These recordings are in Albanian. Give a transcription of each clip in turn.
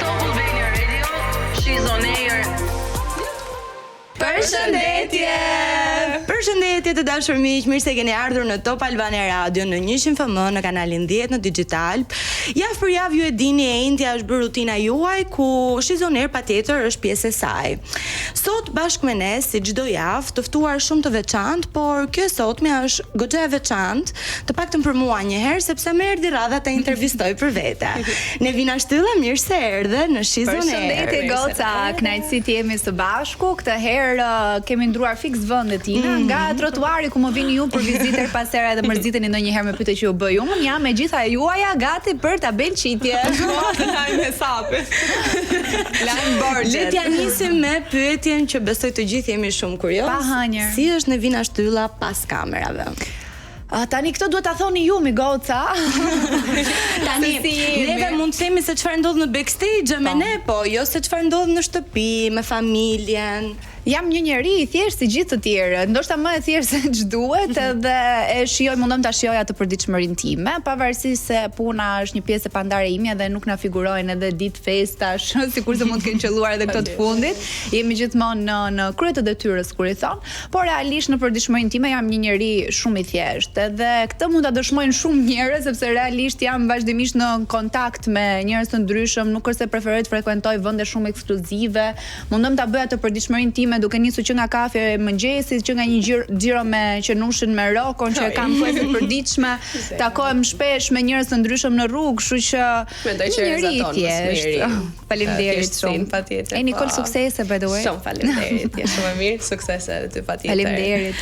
Albania Radio, she's on air. Përshëndetje të dashur miq, mirë se keni ardhur në Top Albania Radio në 100 FM në kanalin 10 në digital. Javë për javë ju e dini e Intja është bërë rutina juaj ku Shizoner patjetër është pjesë e saj. Sot bashkë me ne si çdo javë të ftuar shumë të veçantë, por kjo sotme është goxha e veçantë, të paktën për mua një herë sepse më erdhi radha ta intervistoj për vete. Nevina Shtylla, mirë se erdhe në Shizoner. Përshëndetje goca, kënaqësi të jemi së bashku. Këtë herë kemi ndruar fiks vendet tina nga trotuari ku më vini ju për vizitë pas here edhe mërziteni ndonjëherë me pyetje që ju bëj unë. Jam me gjitha juaja gati për ta bën çitje. Lajm me sapet. Lajm borxhet. Le t'ja nisim me pyetjen që besoj të gjithë jemi shumë kurioz. Pa hënjer. Si është Nevina Shtylla pas kamerave? Tani këtë duhet ta thoni ju mi goca. Tani neve mund të themi se çfarë ndodh në backstage me ne, po jo se çfarë ndodh në shtëpi me familjen. Jam një njeri i thjeshtë si gjithë të tjerë, ndoshta më e thjeshtë se ç'duhet edhe e shijoj, mundom ta shijoj atë përditshmërinë time, pavarësisht se puna është një pjesë e pandare ime dhe nuk na figurojnë edhe ditë festash, sikurse mund të kenë qelluar edhe këto të fundit. Jemi gjithmonë në krye të detyrës kur i thon, por realisht në përditshmërinë time jam një njeri shumë i thjeshtë. Edhe këtë mund ta dëshmojnë shumë njerëz sepse realisht jam vazhdimisht në kontakt me njerëz të ndryshëm, nuk është se preferoj të frekuentoj vende shumë ekskluzive, mundom ta bëj atë përditshmërinë time duke nisur që nga kafe e mëngjesit, që nga një xhiro me qenushin me rokon që kam fuese të përditshme, takohem shpesh me njerëz të ndryshëm në rrugë, kështu që mendoj që thjesht. Faleminderit shumë. Patjetër. E Nikol suksese by the way. Shumë faleminderit. Je shumë e mirë, suksese edhe ty patjetër. Faleminderit.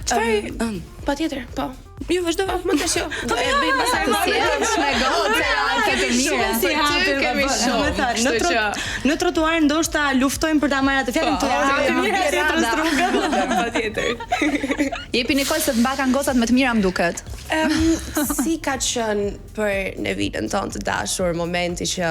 Çfarë? Patjetër, po. Ju vazhdo. Mund të shoh. E bëjmë pastaj Me goca, ke të mira. Si ty kemi shumë. Në trotuar ndoshta luftojmë për ta marrë atë fjalën tonë. Patjetër. Jepi Nikol se të mbakan gocat më të mira më duket. Si ka qenë për Nevinën tonë të dashur momenti që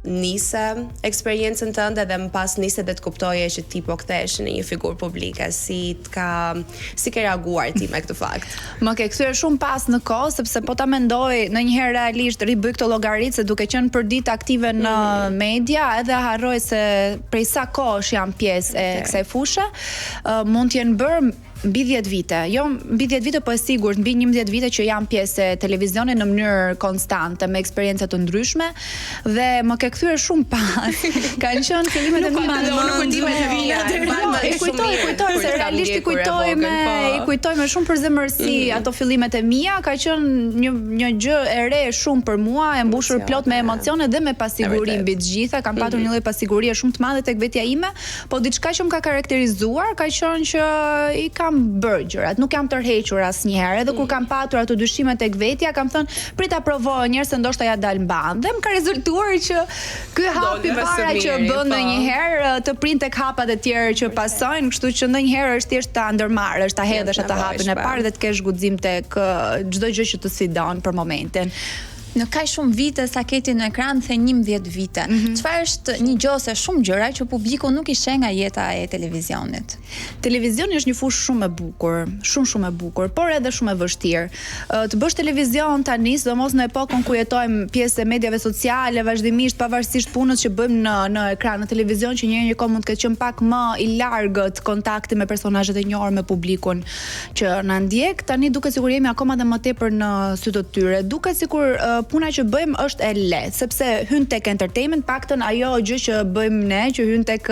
nise eksperiencën tënde dhe më pas nise dhe të kuptoje që ti po kthehesh në një figurë publike, si ke reaguar ti me këtë fakt? Më ke kthyer shumë pas në kohë sepse po ta mendoj ndonjëherë realisht ribëj këto llogaritë duke qenë për ditë aktive në media edhe harroj se prej sa kohësh jam pjesë e kësaj fushë, mund të jenë bërë mbi 10 vite. Jo mbi 10 vite, po e sigurt mbi 11 vite që jam pjesë e televizionit në mënyrë konstante me eksperienca të ndryshme dhe më ke kthyer shumë pas. Kanë qenë fillimet e mia. Nuk di me Nevina. I kujtoj se realisht i kujtoj me shumë përzemërsi ato fillimet e mia, ka qenë një gjë e re shumë për mua, e mbushur plot me emocione dhe me pasiguri mbi të gjitha. Kam patur një lloj pasigurie shumë të madhe tek vetja ime, po diçka që më ka karakterizuar ka qenë që i kam bërë gjërat, nuk jam tërhequr asnjëherë, edhe kur kam patur ato dyshime tek vetja, kam thënë prit ta provoj një herë se ndoshta ja dal mban. Dhe më ka rezultuar që ky hap i para që bën ndonjëherë të print tek hapat e tjerë që pasojnë, kështu që ndonjëherë është thjesht ta ndërmarrësh, ta hedhësh atë hapin e parë dhe të kesh guxim tek çdo gjë që të sfidon për momentin. Në kaq shumë vite sa keti në ekran the 11 vite. Çfarë është një gjë ose shumë gjëra që publiku nuk i sheh nga jeta e televizionit? Televizioni është një fushë shumë e bukur, shumë e bukur, por edhe shumë e vështirë. Të bësh televizion tani, sidomos në epokën ku jetojmë pjesë e mediave sociale, vazhdimisht pavarësisht punës që bëjmë në ekran, në televizion që një kohë mund të ketë qenë pak më i largët kontakti me personazhet e njohur me publikun që na ndjek, tani duket sikur jemi akoma dhe më tepër në sy të tyre. Duket sikur puna që bëjmë është e lehtë, sepse hyn tek entertainment, paktën ajo gjë që bëjmë ne, që hyn tek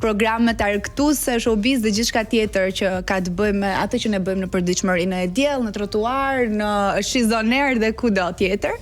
programet argëtuese, showbiz dhe gjithçka tjetër që ka të bëjë me atë që ne bëjmë në përditshmërinë e diell, në trotuar, në Shizoner dhe kudo tjetër.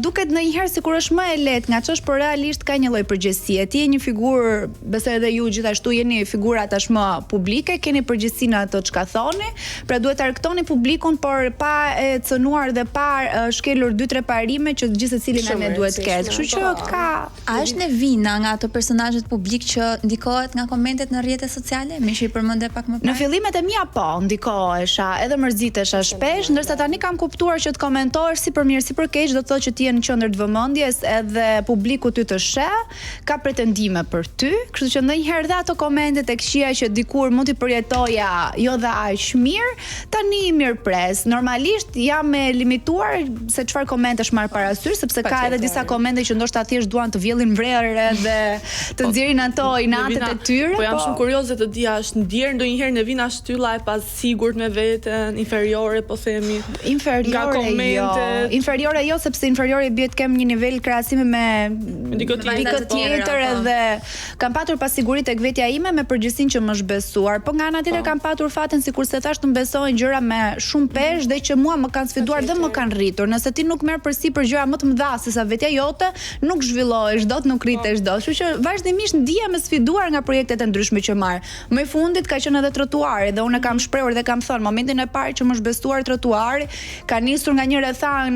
Duket ndonjëherë sikur është më e lehtë nga ç'është, por realisht ka një lloj përgjegjësie. Ti je një figurë, besoj edhe ju gjithashtu jeni figura tashmë publike, keni përgjegjësinë ato çka thoni, pra duhet të argëtoni publikun, por pa e cënuar dhe pa shkelur 2-3 parime që gjithë secili nga ne duhet të ketë. Kështu që ka. A është Nevina nga ato personazhet publik që ndikohet nga komentet në rrjetet sociale? Më shi përmendë pak më parë. Në fillimet e mia po, ndikohesha, edhe mërzitesha shpesh, ndërsa tani kam kuptuar që të komentohesh si për mirë si për keq, do të thotë që ti je në qendër të vëmendjes edhe publiku ty të sheh, ka pretendime për ty, kështu që ndonjëherë dhe ato komentet e këqija që dikur mund t'i përjetoja jo dhe aq mirë, tani mirë pres. Normalisht jam e limituar se çfarë çfarë komentesh marr parasysh, sepse ka edhe disa komente që ndoshta thjesht duan të vjellin vrerë dhe të nxjerrin ato inatet e tyre. Po jam shumë kurioze të dija, është ndjer ndonjëherë në vina shtylla e pasigurt me veten, inferiore po themi. Inferiore jo, sepse inferiore bie të kem një nivel krahasimi me dikë tjetër edhe kam patur pasiguri tek vetja ime me përgjegjësinë që më është besuar, po nga ana tjetër kam patur fatin sikurse thash të mbesojnë gjëra me shumë peshë dhe që mua më kanë sfiduar dhe më kanë rritur. Nëse ti nuk merr përsipër gjëra më të mëdha se sa vetja jote, nuk zhvillohesh dot, nuk rritesh dot. Kështu që vazhdimisht ndihem e sfiduar nga projektet e ndryshme që marr. Më i fundit ka qenë edhe trotuari dhe unë kam shprehur dhe kam thënë momentin e parë që më është besuar trotuari, ka nisur nga një rrethan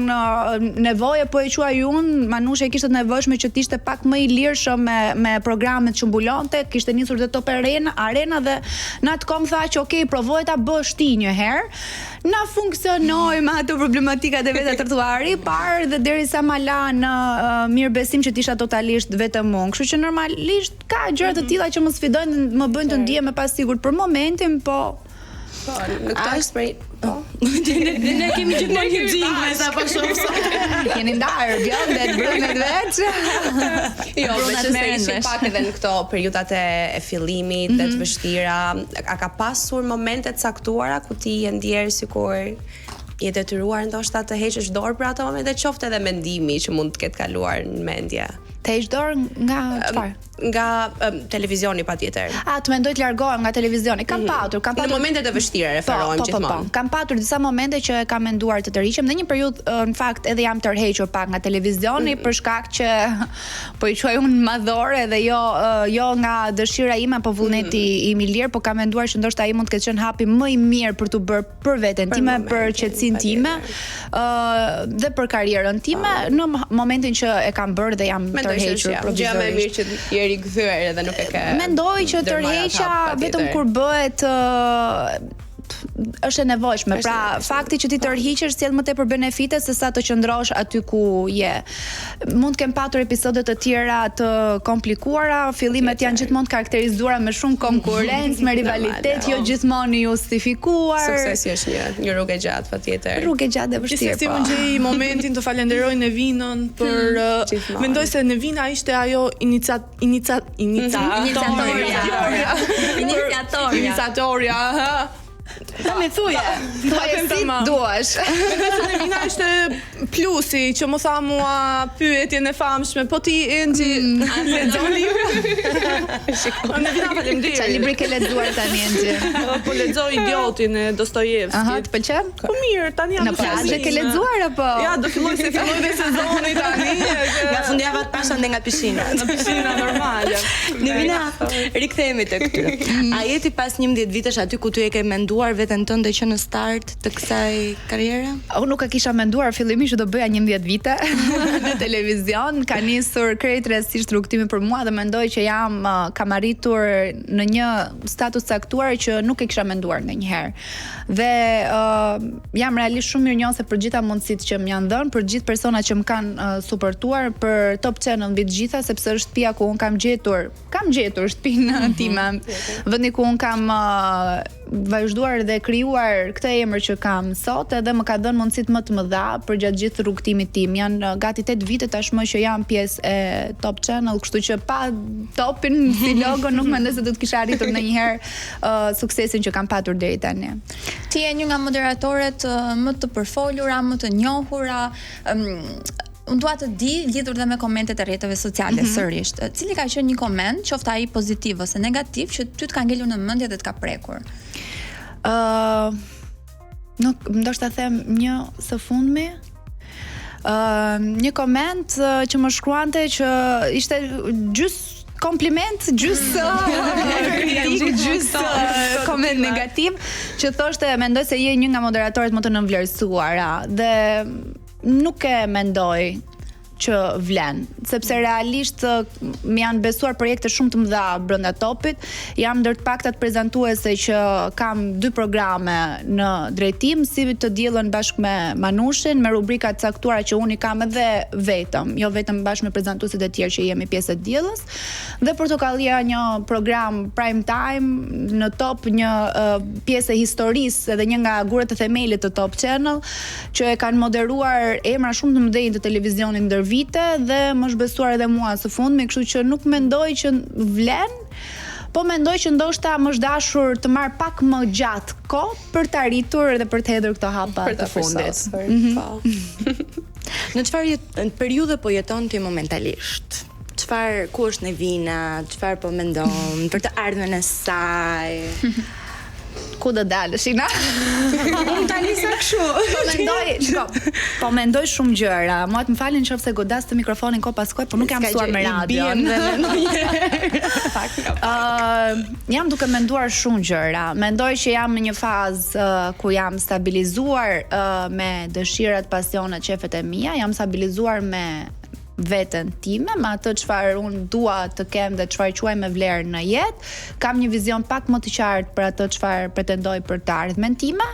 nevoje, po e quaj unë, Manusha kishte nevojshme që të ishte pak më i lirshëm me programet që mbulonte, kishte nisur dhe Top Arena dhe në atë kohë tha që okay, provoj ta bësh ti një herë. Na funksionoi me ato problematikat e vetë trotuari, parë dhe derisa ma la në mirëbesim që t'isha totalisht vetëm unë. Kështu që normalisht ka gjëra të tilla që më sfidojnë, më bëjnë të ndihem më pasigurt për momentin, po në këtë eksperiencë. Ne kemi gjithmonë një jingle sa po shoh sot. Jeni ndarë bjondet, brunet veç. Jo, veçse ishim pak edhe në këto periudat e fillimit dhe të vështira. A ka pasur momente të caktuara ku ti je ndjer sikur je detyruar ndoshta të heqësh dorë për ato momente, qoftë edhe mendimi që mund të ketë kaluar në mendje? Të heq dorë nga çfarë? Nga televizioni patjetër. Të mendoj të largohem nga televizioni. Kam patur në momentet e vështira referohem gjithmonë. Kam patur disa momente që e kam menduar të tërhiqem. Në një periudhë në fakt edhe jam tërhequr pak nga televizioni për shkak që po i quaj unë madhore dhe jo nga dëshira ime apo vullneti im i lirë, po kam menduar që ndoshta ai mund të ketë qenë hapi më i mirë për tu bërë për veten time, për qetësinë time dhe për karrierën time në momentin që e kam bërë dhe jam tërhequr proviziorisht. Gjë më e mirë që rikthyer edhe nuk e ke. Mendoj që tërheqja vetëm kur bëhet është e nevojshme. Pra, fakti që ti tërhiqesh sjell më tepër benefite se sa të qëndrosh aty ku je. Mund të kem patur episode të tjera të komplikuara, fillimet janë gjithmonë karakterizuara me shumë konkurrencë, me rivalitet, jo gjithmonë i justifikuar. Suksesi është një rrugë e gjatë patjetër. Rrugë e gjatë e vështirë. Gjithsesi unë gjej momentin të falenderoj Nevinën për mendoj se Nevina ishte ajo iniciatorja. Ta me thuje, si duash. Nevina ishte plusi që më tha mua pyetjen e famshme, po ti Enxhi lexon libra? Nevina faleminderit. Çfarë libri ke lexuar tani Enxhi? Po lexoj Idiotin e Dostojevskit. Aha, të pëlqen? Po mirë, tani jam në plazhe ke lexuar apo? Ja, do filloj dhe sezoni tani. Nga fundjava të pasha nga pishina. Në pishina normale. Nevina, rikthehemi te këtyre. A jeti pas 11 vitesh aty ku ty e ke menduar veten tënde që në start të kësaj karriere? Unë nuk e kisha menduar fillimisht që do bëja 11 vite në televizion. Ka nisur krejtësisht rrugtimi për mua dhe mendoj që kam arritur në një status caktuar që nuk e kisha menduar ndonjëherë. Dhe jam realisht shumë mirënjohëse për gjitha mundësitë që më janë dhënë, për gjithë personat që më kanë suportuar, për Top Channel mbi të gjitha, sepse është shtëpia ku unë kam gjetur shtëpinë time, vendi ku unë kam vazhduar dhe krijuar këtë emër që kam sot, edhe më ka dhënë mundësitë më të mëdha për gjatë gjithë rrugtimit tim. Janë gati 8 vite tashmë që jam pjesë e Top Channel, kështu që pa Topin si logo nuk mendoj se do të kisha arritur ndonjëherë suksesin që kam patur deri tani. Ti je një nga moderatorët më të përfolura, më të njohura. Unë dua të di, lidhur dhe me komentet e rrjeteve sociale sërish, cili ka qenë një koment, qoftë ai pozitiv ose negativ, që ty të ka ngelur në mendje dhe të ka prekur? Nuk, ndoshta them një së fundmi. Një koment që më shkruante që ishte kompliment, koment negativ, që thoshte mendoj se je një nga moderatorët më të nënvlerësuara dhe nuk e mendoj që vlen, sepse realisht më janë besuar projekte shumë të mëdha brenda topit. Jam ndër të paktat prezantuese që kam 2 programe në drejtim, si të diellën bashkë me Manushin, me rubrika të caktuara që unë i kam edhe vetëm, jo vetëm bashkë me prezantuesit e tjerë që jemi pjesë e diellës. Dhe Portokallia një program prime time në Top, një pjesë e historisë edhe një nga gurët e themelit të Top Channel, që e kanë moderuar emra shumë të mëdhenj të televizionit ndër vite dhe më është besuar edhe mua së fundmi, kështu që nuk mendoj që vlen, po mendoj që ndoshta më është dashur të marr pak më gjatë kohë për të arritur dhe për të hedhur këto hapa të fundit. Në çfarë periudhe po jeton ti momentalisht? Ku është Nevina? Çfarë po mendon për të ardhmen e saj? Ku do dalësh, Ina? Unë tani sa kështu. Po mendoj shumë gjëra. Mua të më falin nëse godas të mikrofonin ko pas kohë, po nuk jam mësuar me radion. Jam duke menduar shumë gjëra. Mendoj që jam në një fazë ku jam stabilizuar me dëshirat, pasionet, qefet e mia, jam stabilizuar me veten time, me atë çfarë unë dua të kem dhe çfarë quaj me vlerë në jetë. Kam një vizion pak më të qartë për atë çfarë pretendoj për të ardhmen time,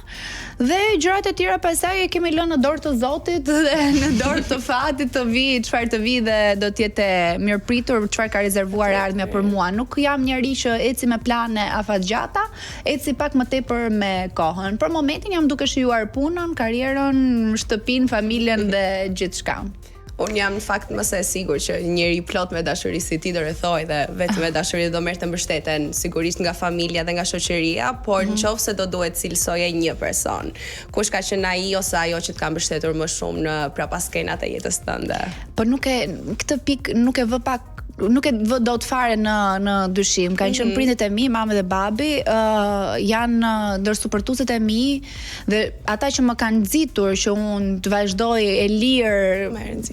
dhe gjërat e tjera pastaj e kemi lënë në dorë të Zotit dhe në dorë të fatit të vi çfarë të vi, dhe do të jetë mirëpritur çfarë ka rezervuar ardhmja për mua. Nuk jam njeri që eci me plane afatgjata, eci pak më tepër me kohën. Për momentin jam duke shijuar punën, karrierën, shtëpinë, familjen dhe gjithçka. Unë jam në fakt më se sigur që njëri plot me dashuri si ti do rrethoj dhe vetëm me dashuri do merrte mbështeten sigurisht nga familja dhe nga shoqëria, por nëse do duhet cilësoje një person, kush ka qenë ai ose ajo që të ka mbështetur më shumë në prapaskenat e jetës tënde? Po këtë pikë nuk e vë pak, nuk e vë dot fare në dyshim. Kanë qenë prindët e mi, mama dhe babi, janë ndërsuportuesit e mi dhe ata që më kanë nxitur që unë të vazhdoj e lirë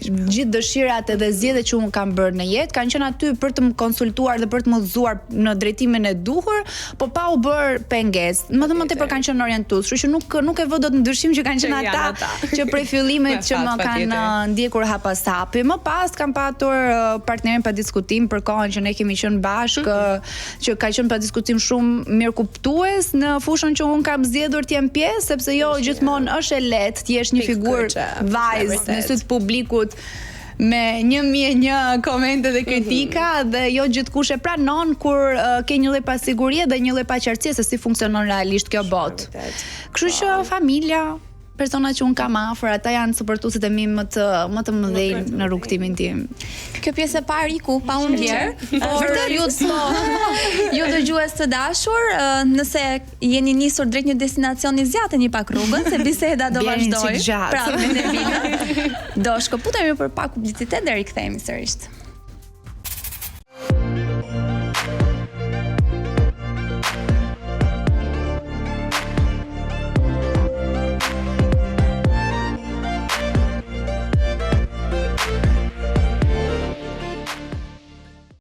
gjithë dëshirat edhe zgjedhjet që unë kam bërë në jetë, kanë qenë aty për të më konsultuar dhe për të më udhëzuar në drejtimin e duhur, po pa u bërë pengesë. Më tepër kanë qenë orientues, kështu që nuk e vë dot në dyshim që kanë qenë ata që prej fillimit që më kanë ndjekur hapas hapi. Më pas kam patur partnerin pa diskutim për kohën që ne kemi qenë bashkë, që ka qenë pa diskutim shumë mirë kuptues në fushën që unë kam zgjedhur të jem pjesë, sepse jo gjithmonë është e lehtë të jesh një figurë vajzë në sy të publikut me 1001 komente dhe kritika, dhe jo gjithkush e pranon kur ke një lloj pasigurie dhe një lloj paqartësie se si funksionon realisht kjo botë. Kështu që familja, persona që unë kam afër, ata janë suportuesit e mi më të mëdhenj në rrugtimin tim. Kjo pjesë e parë iku pa unë vlerë, por ju dëgjues të dashur, nëse jeni nisur drejt një destinacioni, zgjateni pak rrugën, se biseda do vazhdoj. Pra, me Nevinën. Do shkëputemi për pak publicitet dhe rikthehemi sërish.